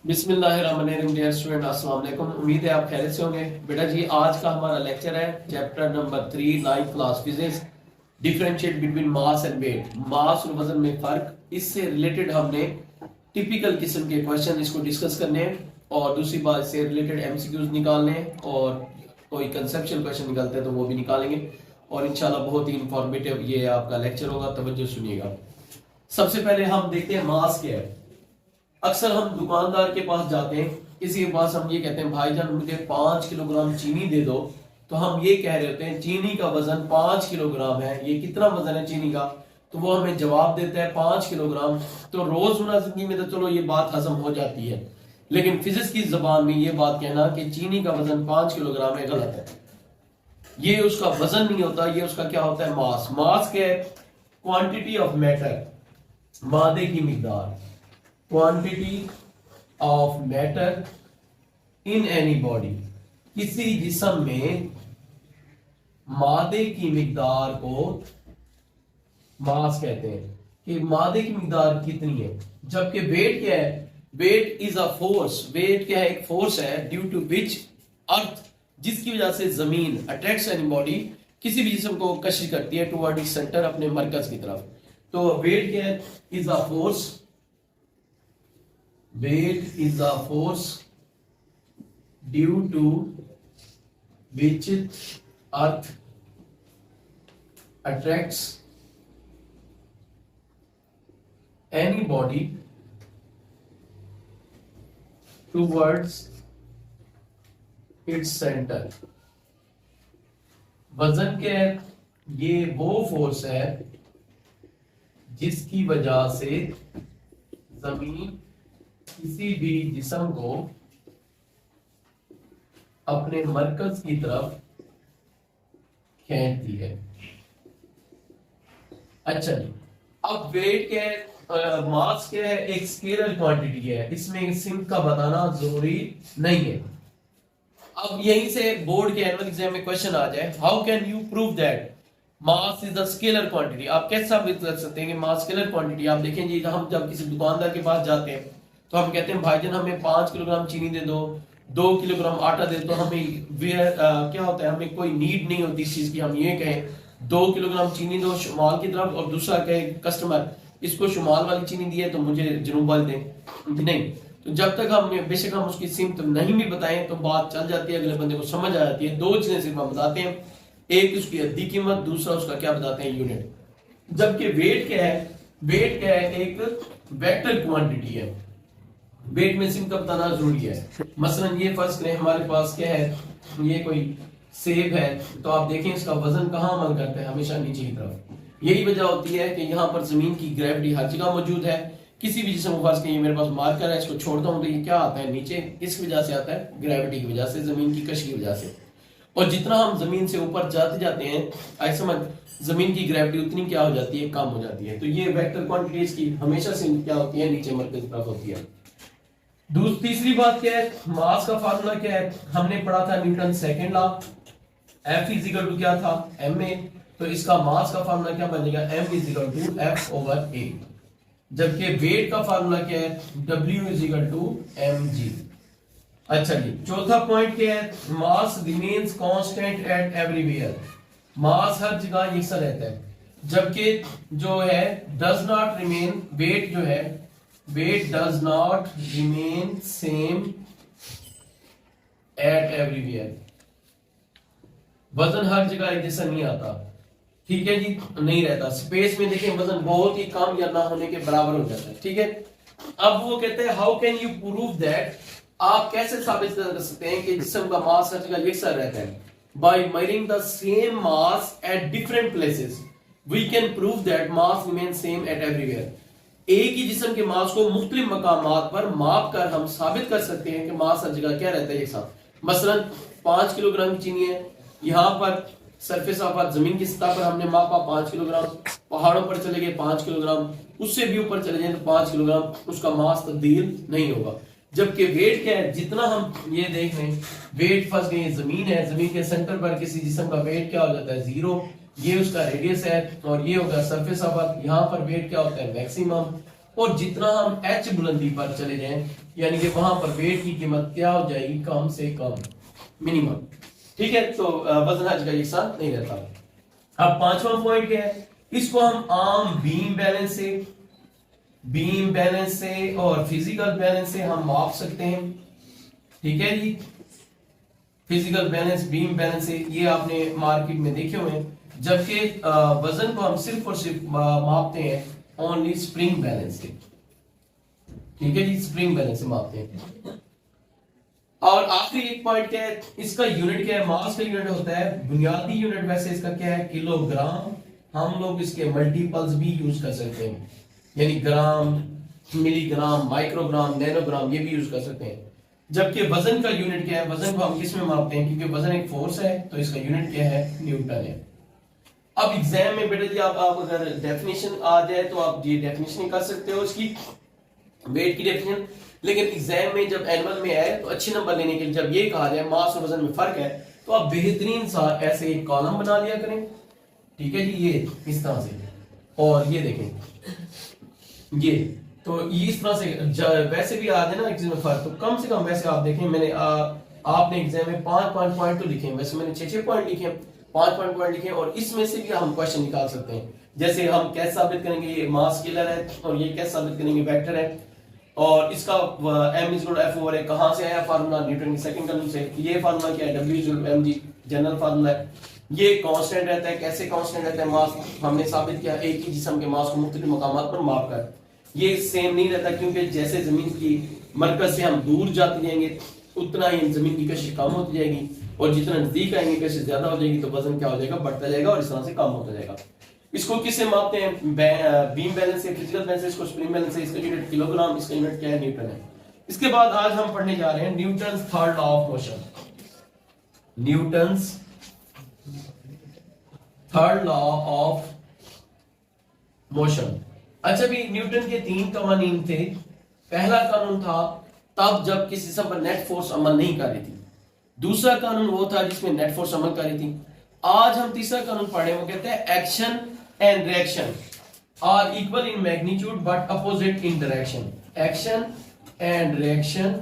बिस्मिल्लाहिर्रहमानिर्रहीम। Dear student, अस्सलाम वालेकुम। उम्मीद है आप खैरियत से होंगे। बेटा जी, आज का हमारा लेक्चर है chapter number 3 9th class physics, differentiate between mass and weight, mass और वजन में फर्क। इससे रिलेटेड हमने टिपिकल किस्म के क्वेश्चन इसको डिस्कस करने हैं और दूसरी बात इससे रिलेटेड एमसीक्यूज निकालने हैं और कोई कंसेप्चुअल क्वेश्चन निकलते हैं तो वो भी निकालेंगे और इंशाल्लाह बहुत ही इंफॉर्मेटिव ये आपका लेक्चर होगा। तवज्जो सुनिएगा। सबसे पहले हम देखते हैं मास क्या है। अक्सर हम दुकानदार के पास जाते हैं, किसी के पास हम ये कहते हैं भाईजान मुझे 5 किलोग्राम चीनी दे दो, तो हम ये कह रहे होते हैं चीनी का वजन 5 किलोग्राम है, ये कितना वजन है चीनी का, तो वो हमें जवाब देता है 5 किलोग्राम। तो रोजमर्रा जिंदगी में तो चलो ये बात हजम हो जाती है, लेकिन फिजिक्स की जबान में ये बात कहना कि चीनी का वजन 5 किलोग्राम है गलत है। ये उसका वजन नहीं होता, ये उसका क्या होता है मास। मास क्या है? क्वांटिटी ऑफ मैटर, मादे की मिकदार, quantity of matter in any body, किसी जिस्म में मादे की मिकदार को मास कहते हैं कि मादे की मिकदार कितनी है। जबकि वेट क्या है? Weight is a force. Weight क्या है? एक फोर्स है ड्यू टू विच अर्थ, जिसकी वजह से जमीन अट्रैक्ट्स एनी बॉडी, किसी भी जिस्म को कशिश करती है टुवर्ड इट्स सेंटर, अपने मरकज की तरफ। तो वेट क्या है? Is a force. Weight is a force due to which earth attracts any body towards its center। वजन क्या है? ये वो फोर्स है जिसकी वजह से जमीन किसी भी जिस्म को अपने मरकज की तरफ खींचती है। अच्छा जी, अब वेट क्या है? मास क्या है? एक स्केलर क्वांटिटी है, इसमें सिंक का बताना जरूरी नहीं है। अब यहीं से बोर्ड के एनुअल एग्जाम में क्वेश्चन आ जाए, how can you prove that mass is a scalar quantity. आप कैसे साबित कर सकते हैं कि मास स्केलर क्वांटिटी? आप देखें जी, हम जब किसी दुकानदार के पास जाते हैं तो हम कहते हैं भाईजान हमें 5 किलोग्राम चीनी दे दो, 2 किलोग्राम आटा दे दो। हमें क्या होता है, हमें कोई नीड नहीं होती इस चीज की। हम ये कहें 2 किलोग्राम चीनी दो शुमाल की तरफ, और दूसरा कहे कस्टमर इसको शुमाल वाली चीनी दी है तो मुझे जनूब वाली दें। नहीं, तो जब तक हम बेशक हम उसकी सिमत नहीं भी बताएं तो बात चल जाती है, अगले बंदे को समझ आ जाती है। दो चीजें सिर्फ हम बताते हैं, एक उसकी अद्दी कीमत, दूसरा उसका क्या बताते हैं, यूनिट। जबकि वेट क्या है? वेट क्या है? एक वेक्टर क्वांटिटी है। वेट में सिम का बताना जरूरी है। मसलन ये फर्ज करें हमारे पास क्या है, ये कोई सेब है, तो आप देखें इसका वजन कहाँ अमल करता है? हमेशा नीचे की तरफ। यही वजह होती है कि यहाँ पर जमीन की ग्रेविटी हर जगह मौजूद है। किसी भी जिस्म को फर्ज करें मेरे पास मार्कर है, इसको छोड़ता हूँ तो ये क्या आता है नीचे, किस वजह से आता है? ग्रेविटी की वजह से, जमीन की कश की वजह से। और जितना हम जमीन से ऊपर जाते जाते हैं, ऐसे समझ, जमीन की ग्रेविटी उतनी क्या हो जाती है? कम हो जाती है। तो ये वेक्टर क्वांटिटीज की हमेशा से क्या होती है? नीचे मरकज की तरफ होती है। तीसरी बात क्या है? मास का फार्मूला क्या है? हमने पढ़ा था Newton second law, F equal to क्या था? ma। तो इसका मास का फार्मूला क्या बनेगा? M equal to F/A। जबकि वेट का फार्मूला क्या है? W equal to mg। अच्छा जी, चौथा पॉइंट क्या है? Mass remains constant at everywhere. Mass हर जगह यकसा रहता है, जबकि जो है डज नॉट रिमेन, वेट जो है, weight does not remain same at everywhere। वजन हर जगह एक जैसा नहीं आता, ठीक है जी, नहीं रहता। स्पेस में देखें वजन बहुत ही कम या ना होने के बराबर हो जाता है, ठीक है। अब वो कहते हैं how can you prove that, आप कैसे साबित कर सकते हैं कि जिस्म का मास हर जगह यकसा रहता है? By measuring the same mass at different places we can prove that mass remain same at everywhere. एक ही जिस्म के मास को मुख्तलिफ मकामात पर माप कर हम साबित कर सकते हैं कि मास हर जगह क्या रहता है, एक साथ। मसलन 5 किलोग्राम चीनी है, यहाँ पर सरफेस ऑफ अर्थ, जमीन की सतह पर हमने मापा 5 किलोग्राम, पहाड़ों पर चले गए 5 किलोग्राम, उससे भी ऊपर चले जाए तो 5 किलोग्राम, उसका मास तब्दील नहीं होगा। जबकि वेट क्या है? जितना हम ये देख रहे हैं, वेट फंस गई जमीन है, जमीन के सेंटर पर किसी जिस्म का वेट क्या हो जाता है? 0। ये उसका रेडियस है और ये होगा सरफेस ऑफ अर्थ। यहाँ पर वेट क्या होता है? मैक्सिमम। और जितना हम एच बुलंदी पर चले जाएं, यानी कि वहां पर वेट की कीमत क्या हो जाएगी, कम से कम, मिनिमम। ठीक है, तो वजन हज का एक साथ नहीं रहता। अब पांचवा पॉइंट क्या है, इसको हम आम बीम बैलेंस से और फिजिकल बैलेंस से हम माप सकते हैं। ठीक है जी, फिजिकल बैलेंस, बीम बैलेंस से ये आपने मार्केट में देखे हुए हैं, जबकि वजन को हम सिर्फ और सिर्फ मापते हैं ओनली स्प्रिंग बैलेंस से। ठीक है जी, स्प्रिंग बैलेंस से मापते हैं। और आखिरी एक पॉइंट क्या है, इसका यूनिट क्या है, मास का यूनिट होता है, बुनियादी यूनिट वैसे इसका क्या है, किलोग्राम। हम लोग इसके मल्टीपल्स भी यूज कर सकते हैं, यानी ग्राम, मिलीग्राम, माइक्रोग्राम, नैनोग्राम, ये भी यूज कर सकते हैं। जबकि वजन का यूनिट क्या है, वजन को हम किस में मापते हैं, क्योंकि वजन एक फोर्स है तो इसका यूनिट क्या है, न्यूटन है। अब एग्जाम में बेटा जी आप अगर डेफिनेशन आ जाए तो आप ये डेफिनेशन कर सकते हो उसकी, वेट की डेफिनेशन। लेकिन एग्जाम में जब एनुअल में आए तो अच्छे नंबर लेने के लिए जब ये कहा जाए मास और वजन में फर्क है, तो आप बेहतरीन सा ऐसे एक कॉलम बना लिया करें। ठीक है जी, ये इस तरह से, और ये देखें ये, तो ये इस तरह से वैसे भी आ जाए ना एक चीज में फर्क, तो कम से कम वैसे आप देखें, मैंने आपने एग्जाम में 5 पॉइंट तो लिखे हैं, वैसे मैंने 6 पॉइंट लिखे हैं, 5 पॉइंट लिखे हैं, और इसमें से भी हम क्वेश्चन निकाल सकते हैं। जैसे हम कैसे साबित करेंगे ये मास स्केलर है, और ये कैसे साबित करेंगे वेक्टर है, और इसका m इज एफ ओवर है, कहां से आया फार्मूला, न्यूटन के सेकंड कानून से। ये फार्मूला क्या है, w is mg, general formula है। ये कांस्टेंट रहता है, कैसे कांस्टेंट रहता है मास, हमने साबित किया एक ही जिस्म के मास को मुख्तलिफ मकामात पर माप कर। ये सेम नहीं रहता, क्योंकि जैसे जमीन की मरकज से हम दूर जाते जाएंगे उतना ही जमीन की कशिश कम होती जाएगी, और जितना नजदीक आएंगे कशिश ज्यादा हो जाएगी, तो वजन क्या हो जाएगा, बढ़ता जाएगा, और इस तरह से कम होता जाएगा। इसको किससे मापते हैं, बीम बैलेंस से, फिजिकल बैलेंस से, इसको स्प्रिंग बैलेंस से। इसका यूनिट किलोग्राम, इसका यूनिट क्या है, न्यूटन है। इसके बाद आज हम पढ़ने जा रहे हैं Newton's third law of motion, Newton's third law of motion. अच्छा भी, न्यूटन के 3 कवानीन थे। पहला कानून था तब जब किसी जिस्म पर नेट फोर्स अमल नहीं कर रही थी। दूसरा कानून वो था जिसमें नेट फोर्स अमल कर रही थी। आज हम तीसरा कानून पढ़े, वो कहते हैं action and reaction are equal in magnitude but opposite in direction. Action and reaction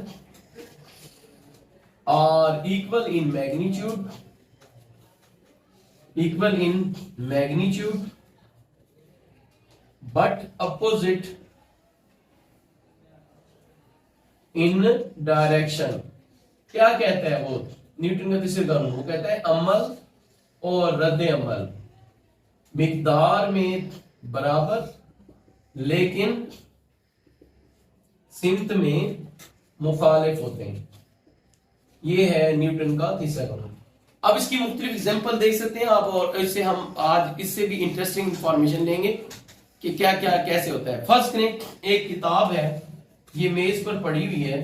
are equal in magnitude but opposite in direction. क्या कहता है वो न्यूटन का तीसरा कानून, वो कहता है अमल और रद्द अमल मिकदार में बराबर लेकिन सिमत में मुखालिफ होते हैं। ये है न्यूटन का तीसरा कानून। अब इसकी मुख्तलिफ एग्जांपल देख सकते हैं आप, और इससे हम आज इससे भी इंटरेस्टिंग इंफॉर्मेशन लेंगे कि क्या क्या कैसे होता है। फर्स्ट करें, एक किताब है, ये मेज पर पड़ी हुई है,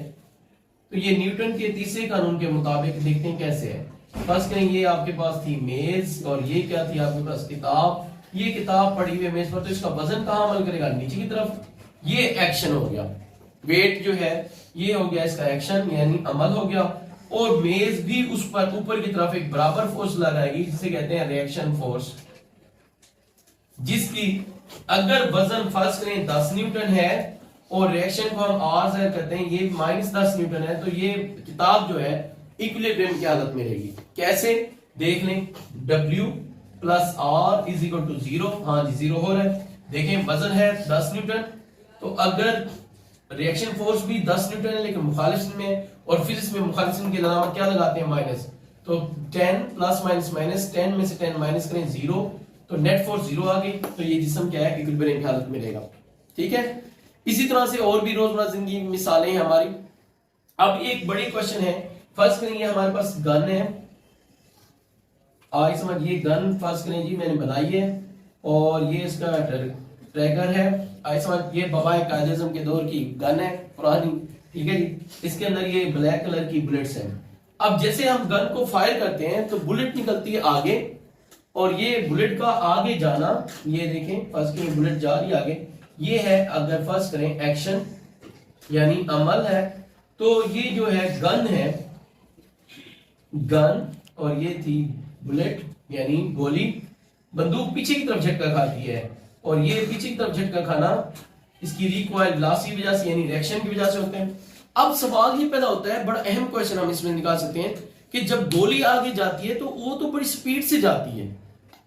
तो ये न्यूटन के तीसरे कानून के मुताबिक देखते हैं कैसे है। फर्स्ट करें, ये आपके पास थी मेज, और ये क्या थी आपके पास, किताब। ये किताब पड़ी हुई है मेज पर, तो इसका वजन कहां अमल करेगा, नीचे की तरफ। ये एक्शन हो गया, वेट जो है ये हो गया इसका एक्शन यानी अमल हो गया, और मेज भी उस पर ऊपर की तरफ एक बराबर फोर्स लगाएगी जिसे कहते हैं रिएक्शन फोर्स, जिसकी अगर वजन फर्स्ट करें 10 न्यूटन है और रिएक्शन को हम आर से करते हैं, ये -10 न्यूटन है, तो ये किताब जो है इक्विलिब्रियम की हालत में रहेगी। कैसे देख लें, W plus R is equal to 0। हाँ जी, 0 हो रहा है। देखें वजन है 10 न्यूटन, तो अगर रिएक्शन फोर्स भी 10 न्यूटन है लेकिन मुखालिफ में, और फिजिक्स में मुखालिफ के अलावा क्या लगाते हैं, माइनस, तो 10 प्लस माइनस माइनस, 10 में से 10 माइनस करें 0, तो नेट फोर्स 0 आ गई, तो ये जिस्म क्या है, इक्विलिब्रियम की हालत में रहेगा। ठीक है, इसी तरह से और भी रोजमर्रा जिंदगी की मिसालें हैं हमारी। अब एक बड़ी क्वेश्चन है, फर्स्ट करें ये हमारे पास गन है, आगे समझिए, गन फर्स्ट करें जी मैंने बनाई है, और ये इसका ट्रैगर है। आगे समझ, ये बवाए कायदे के दौर की गन है पुरानी। ठीक है जी, इसके अंदर ये ब्लैक कलर की बुलेट्स हैं। अब जैसे हम गन को फायर करते हैं तो बुलेट निकलती है आगे, और ये बुलेट का आगे जाना, ये देखें फर्स्ट करें बुलेट जा रही है आगे, ये है अगर फर्स्ट करें एक्शन यानी अमल है, तो ये जो है गन है, गन, और ये थी बुलेट यानी गोली। बंदूक पीछे की तरफ झटका खाती है, और ये पीछे की तरफ झटका खाना इसकी रिकॉइल वेलोसिटी की वजह से यानी रिएक्शन की वजह से होते हैं। अब सवाल ये पैदा होता है, बड़ा अहम क्वेश्चन हम इसमें निकाल सकते हैं कि जब गोली आगे जाती है तो वो तो बड़ी स्पीड से जाती है,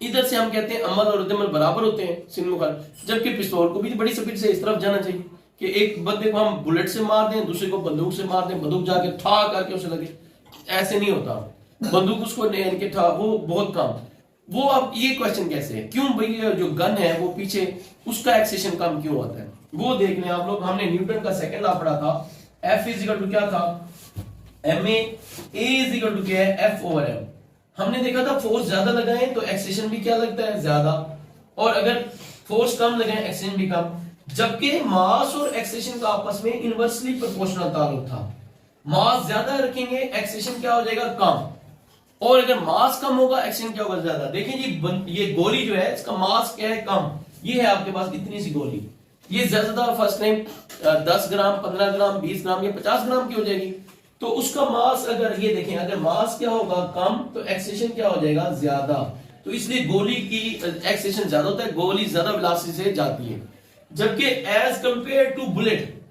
इधर से हम कहते हैं अमल और रद्दमल बराबर होते हैं सिन मुखालिफ, जबकि पिस्तौल को भी बड़ी स्पीड से इस तरफ जाना चाहिए कि एक बंदे को हम बुलेट से मार दें, दूसरे को बंदूक से मार दें, बंदूक जाके ठा करके उसे लगे, ऐसे नहीं होता। बंदूक उसको इनके ठा वो बहुत कम। वो अब ये क्वेश्चन कैसे है, क्यों भाई जो गन है वो पीछे उसका एक्सेशन कम क्यों होता है, वो देख लें आप लोग। हमने न्यूटन का सेकंड लॉ पढ़ा था, F इक्वल टू क्या था, ma, a इक्वल टू क्या है, F ओवर m। हमने देखा था फोर्स ज्यादा लगाएं तो एक्सेशन भी क्या लगता है, ज्यादा, और अगर फोर्स कम लगाएं एक्सेशन भी कम, जबकि मास और एक्सेशन का आपस में इनवर्सली प्रोपोर्शनल ताल्लुक था। मास ज्यादा रखेंगे एक्सेशन क्या हो जाएगा, कम, और अगर मास कम होगा एक्सेशन क्या होगा, ज्यादा। देखिए जी ये गोली जो है इसका मास क्या है, कम, ये है आपके पास इतनी सी गोली, ये ज्यादा फर्स्ट टाइम 10 ग्राम 15 ग्राम 20 ग्राम या 50 ग्राम की हो जाएगी, तो उसका मास अगर ये देखें, अगर मास क्या होगा कम तो एक्सेशन क्या हो जाएगा, ज्यादा। तो इसलिए गोली की एक्सेशन ज्यादा होता है, गोली ज्यादा वेलोसिटी से जाती है, जबकि एज कंपेयर टू बुलेट,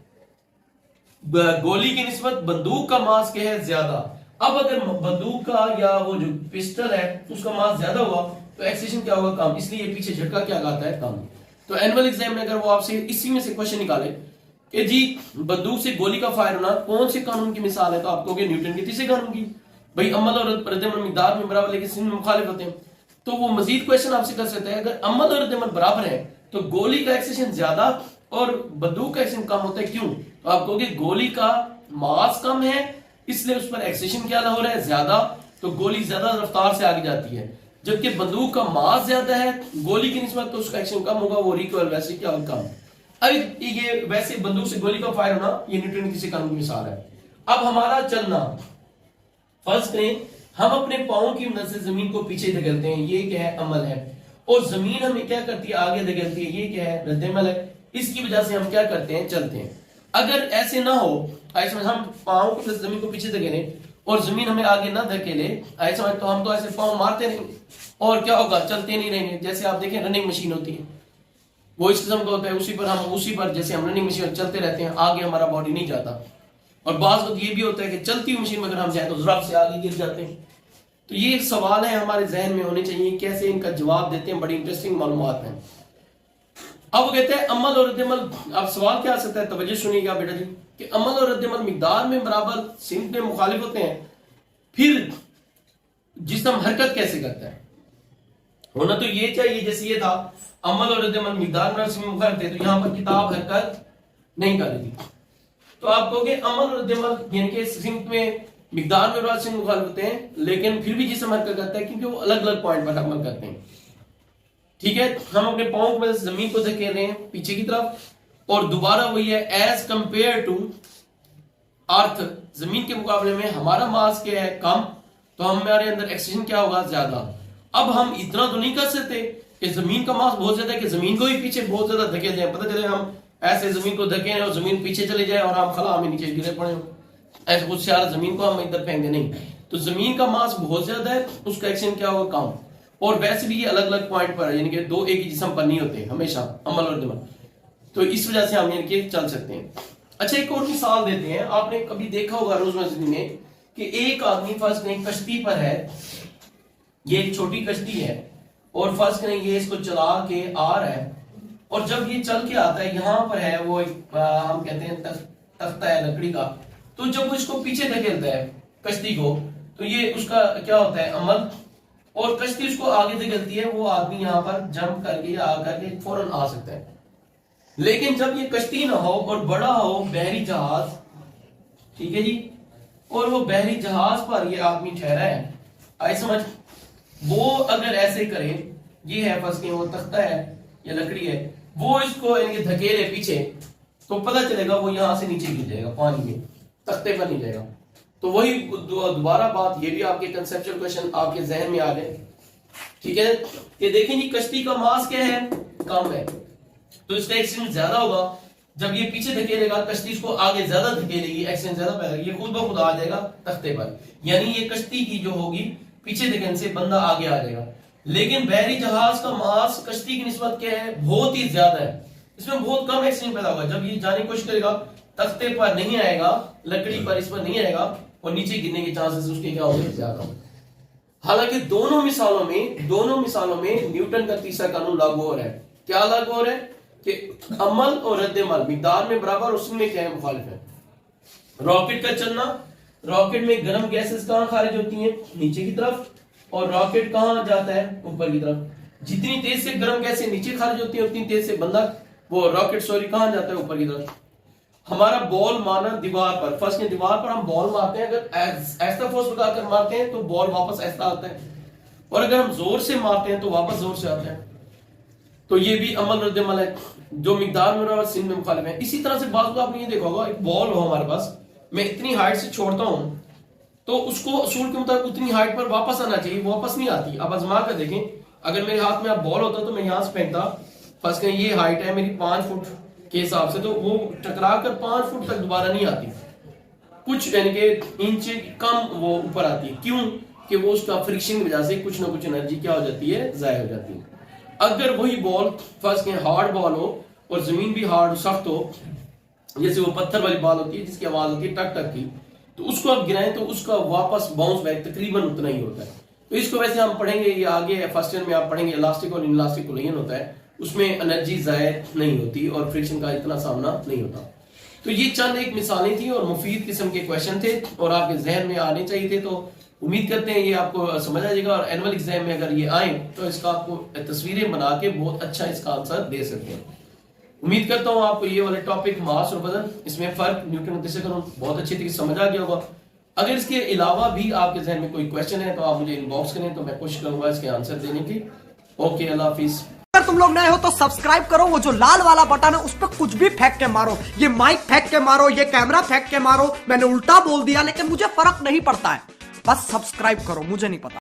गोली की निस्बत बंदूक का मास क्या है, ज्यादा। अब अगर बंदूक का या वो जो पिस्टल है उसका मास ज्यादा हुआ तो एक्सेशन क्या होगा, कम, इसलिए पीछे झटका क्या आता है, कम। तो एनुअल एग्जाम में अगर वो आपसे इसी में से क्वेश्चन निकाले कि जी बंदूक से गोली का फायर होना कौन से कानून की मिसाल है, तो आप कहोगे न्यूटन के तीसरे कानून की। भाई अमल और रद्दमल मिकदार में बराबर लेकिन सिन में मुखालिफ होते हैं, तो वो मजीद क्वेश्चन आपसे कर सकते हैं, अगर अमल और रद्दमल बराबर है तो गोली का एक्सेशन ज्यादा और बंदूक का एक्सेशन कम होता है, क्यों, तो आप कहोगे गोली का मास कम है इसलिए उस पर एक्सेशन क्या हो रहा है, ज्यादा, तो गोली ज्यादा रफ्तार से आगे जाती है, जबकि बंदूक का मास ज्यादा है गोली की निस्बत तो उसका एक्शन कम होगा, वो रिकॉइल वैसे क्या होगा, कम। अब ये वैसे बंदूक से गोली का फायर होना ये न्यूटन के किसी कानून की मिसाल है। अब हमारा चलना, फर्स्ट करें हम अपने पांव की मदद से जमीन को पीछे धकेलते हैं, ये क्या है, अमल है, और जमीन हमें क्या करती है, आगे धकेलती है, ये क्या है, रद्दमल है। इसकी वजह से हम क्या करते हैं, चलते हैं। अगर ऐसे ना हो, ऐसे हम पांव की मदद से जमीन को पीछे धकेलें और जमीन हमें आगे ना धकेले, ऐसा तो हम तो ऐसे पांव मारते रहेंगे और क्या होगा, चलते नहीं रहेंगे। जैसे आप देखें रनिंग मशीन होती है, वो इस किस्म का होता है, उसी पर जैसे हम रनिंग मशीन चलते रहते हैं, आगे हमारा बॉडी नहीं जाता। और बाज़ वक्त ये भी होता है कि चलती हुई मशीन में अगर हम जाए तो ज़रा से आगे गिर जाते हैं। तो ये एक सवाल है हमारे जहन में होने चाहिए, कैसे इनका जवाब देते हैं, बड़ी इंटरेस्टिंग मालूमात है। अब वो कहते हैं अमल और रद्दमल, अब सवाल क्या आ सकता है, तवज्जो सुनिएगा बेटा जी, कि अमल और रद्दमल मिकदार में बराबर सिमत में मुखालिफ होते हैं, फिर जिस्म हरकत कैसे करता है। होना तो ये चाहिए जैसे ये था, अमल और रद्दमल मिकदार में सिमत में मुखालिफ थे, तो यहां पर किताब हरकत नहीं कर रही थी, तो आप कहोगे अमल और रद्दमल यानी कि सिमत में मिकदार में बराबर सिमत में मुखालिफ होते हैं, लेकिन फिर भी जिस्म हरकत करता है क्योंकि वो अलग अलग पॉइंट पर अमल करते हैं। ठीक है, हम अपने पांव में जमीन को धकेल रहे हैं पीछे की तरफ, और दोबारा वही है, एज कंपेयर टू अर्थ, जमीन के मुकाबले में हमारा मास क्या है, कम, तो हमारे अंदर एक्सीजन क्या होगा, ज्यादा। अब हम इतना तो नहीं कर सकते कि जमीन का मास बहुत ज्यादा है कि जमीन को ही पीछे बहुत ज्यादा धकेल दें, पता चले हम ऐसे जमीन को धकेलें और जमीन पीछे चले जाए और हम खला में नीचे गिरे पड़े, ऐसे कुछ सारा जमीन को हम इधर फेंक दें, नहीं। तो जमीन का मास बहुत ज्यादा है, उसका एक्शन क्या होगा, कम। और वैसे भी ये अलग अलग पॉइंट पर है, यानी कि दो एक ही जिस्म पर नहीं होते हमेशा, अमल और रद्दमल, तो इस वजह से हम यानी कि चल सकते हैं। अच्छा एक और मिसाल देते हैं, आपने कभी देखा होगा रोजमर्रा जिंदगी में कि एक आदमी फर्स्ट करें कश्ती पर है, ये एक छोटी कश्ती है, और फर्स्ट करें ये इसको चला के आ रहा है, और जब ये चल के आता है यहाँ पर है वो एक हम कहते हैं तख्ता है लकड़ी का, तो जब वो इसको पीछे धकेलता है कश्ती को, तो ये उसका क्या होता है, अमल, और कश्ती उसको आगे धकेलती है, वो आदमी यहाँ पर जंप करके या आकर फौरन आ सकता है। लेकिन जब ये कश्ती ना हो और बड़ा हो बहरी जहाज, ठीक है जी, और वो बहरी जहाज पर ये आदमी ठहरा है, आई समझ, वो अगर ऐसे करे, ये है फंस के वो तख्ता है या लकड़ी है, वो इसको धकेले पीछे, तो पता चलेगा वो यहां से नीचे गिर जाएगा पानी में, तख्ते पर नहीं जाएगा। तो वही दोबारा बात, ये भी आपके कंसेप्चुअल क्वेश्चन आपके जहन में आ गए। ठीक है, ये देखें जी कश्ती का मास क्या है, कम है, तो इसका एक्सीडेंट ज्यादा होगा। जब ये पीछे धकेलेगा कश्ती इसको आगे ज्यादा धकेलेगी, एक्सीडेंट ज्यादा पैदा, ये खुद ब खुद आ जाएगा तख्ते पर, यानी ये कश्ती की जो होगी पीछे धकेलने से बंदा आगे आ जाएगा। लेकिन बहरी जहाज का मास कश्ती की निस्बत क्या है, बहुत ही ज्यादा है, इसमें बहुत कम एक्सचेंज पैदा होगा। जब ये जाने की कोशिश करेगा तख्ते पर नहीं आएगा, लकड़ी पर, इस पर नहीं आएगा, और नीचे गिरने के चांसेस उसके क्या होंगे, ज्यादा होंगे। हालांकि दोनों मिसालों में न्यूटन का तीसरा कानून लागू हो रहा है। क्या लागू हो रहा है कि अमल और रद्द-ए-अमल मिकदार में बराबर, उसमें क्या है, मुखालिफ है। रॉकेट का चलना, रॉकेट में गर्म गैसेस कहां खारिज होती हैं, नीचे की तरफ, और रॉकेट कहां जाता है, ऊपर की तरफ। जितनी तेज से गर्म गैसें नीचे खारिज होती है, उतनी तेज से वो रॉकेट कहां जाता है, ऊपर की तरफ। हमारा बॉल मारना दीवार पर, फर्स्ट दीवार पर हम बॉल मारते हैं, अगर ऐसा फोर्स लगाकर मारते हैं तो बॉल वापस ऐसा आता है, और अगर हम जोर से मारते हैं तो वापस जोर से आता है। तो ये भी अमल रद्द-ए-अमल है, जो मिकदार में और सिन में मुखालिफ है। इसी तरह से बात को आपने ये देखा होगा, एक बॉल हो हमारे पास, मैं इतनी हाइट से छोड़ता हूं तो उसको असूल के मुताबिक उतनी हाइट पर वापस आना चाहिए, वापस नहीं आती। अब आजमा कर देखें, अगर मेरे हाथ में अब बॉल होता तो मैं यहां से फेंकता, फर्स्ट ये हाइट है मेरी 5 फुट के हिसाब से, तो वो टकरा कर 5 फुट तक दोबारा नहीं आती, कुछ यानी कि इंच कम वो ऊपर आती है। क्यों? कि वो उसका फ्रिक्शन की वजह से कुछ ना कुछ एनर्जी क्या हो जाती है, जाया हो जाती है। अगर वही बॉल फर्स्ट हार्ड बॉल हो और जमीन भी हार्ड सख्त हो, जैसे वो पत्थर वाली बॉल होती है जिसकी आवाज होती है टक टक की, तो उसको आप गिराएं तो उसका वापस बाउंस बैक तकरीबन उतना ही होता है। तो इसको वैसे हम पढ़ेंगे, ये आगे फर्स्ट ईयर में आप पढ़ेंगे, इलास्टिक और इनइलास्टिक कोलिजन होता है, उसमें एनर्जी जाया नहीं होती और फ्रिक्शन का इतना सामना नहीं होता। तो ये चंद एक मिसालें थी और मुफीद किस्म के क्वेश्चन थे और आपके जहन में आने चाहिए थे। तो उम्मीद करते हैं ये आपको समझ आ जाएगा, और एनुअल एग्जाम में अगर ये आए तो इसका आपको तस्वीरें बना के बहुत अच्छा इसका आंसर दे सकते हैं। उम्मीद करता हूँ आपको ये वाले टॉपिक मास और वजन, इसमें फर्क, न्यूटन का तीसरा कानून बहुत अच्छी तरीके से समझ आ गया होगा। अगर इसके अलावा भी आपके जहन में कोई क्वेश्चन है तो आप मुझे इनबॉक्स करें, तो मैं कोशिश करूंगा इसके आंसर देने की। ओके, अल्लाह हाफिज। अगर तुम लोग नए हो तो सब्सक्राइब करो, वो जो लाल वाला बटन है उस पर कुछ भी फेंक के मारो, ये माइक फेंक के मारो, ये कैमरा फेंक के मारो, मैंने उल्टा बोल दिया लेकिन मुझे फर्क नहीं पड़ता है, बस सब्सक्राइब करो, मुझे नहीं पता।